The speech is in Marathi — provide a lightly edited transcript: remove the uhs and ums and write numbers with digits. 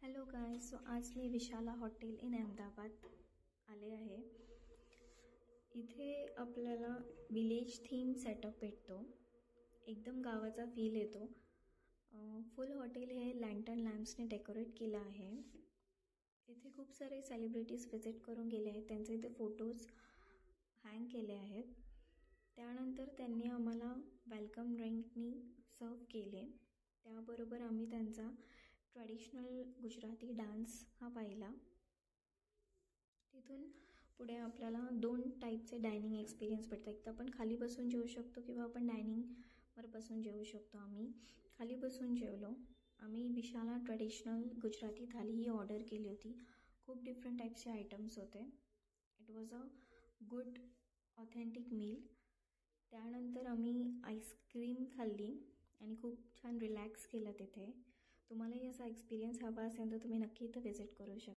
हॅलो गाईज, सो आज मी विशाला हॉटेल इन अहमदाबाद आले आहे. इथे आपल्याला विलेज थीम सेटअप भेटतो. एकदम गावाचा फील येतो. फुल हॉटेल हे लँटर्न लॅम्प्सने डेकोरेट केलं आहे. इथे खूप सारे सेलिब्रिटीज विजिट करून गेले आहेत. त्यांचे इथे फोटोज हँग केले आहेत. त्यानंतर त्यांनी आम्हाला वेलकम ड्रिंकनी सर्व केले. त्याबरोबर आम्ही त्यांचा ट्रॅडिशनल गुजराती डान्स हा पाहिला. तिथून पुढे आपल्याला 2 टाईपचे डायनिंग एक्सपिरियन्स भेटतात. एक तर आपण खाली बसून जेवू शकतो किंवा आपण डायनिंगवर बसून जेवू शकतो. आम्ही खाली बसून जेवलो. आम्ही विशाला ट्रॅडिशनल गुजराती थाली ही ऑर्डर केली होती. खूप डिफरंट टाईपचे आयटम्स होते. It was a good authentic meal. त्यानंतर आम्ही आईस्क्रीम खाल्ली आणि खूप छान रिलॅक्स केलं तिथे. तुम्हालाही असा एक्सपिरियन्स हवा असेल तर तुम्ही नक्की इथं व्हिजिट करू शकता.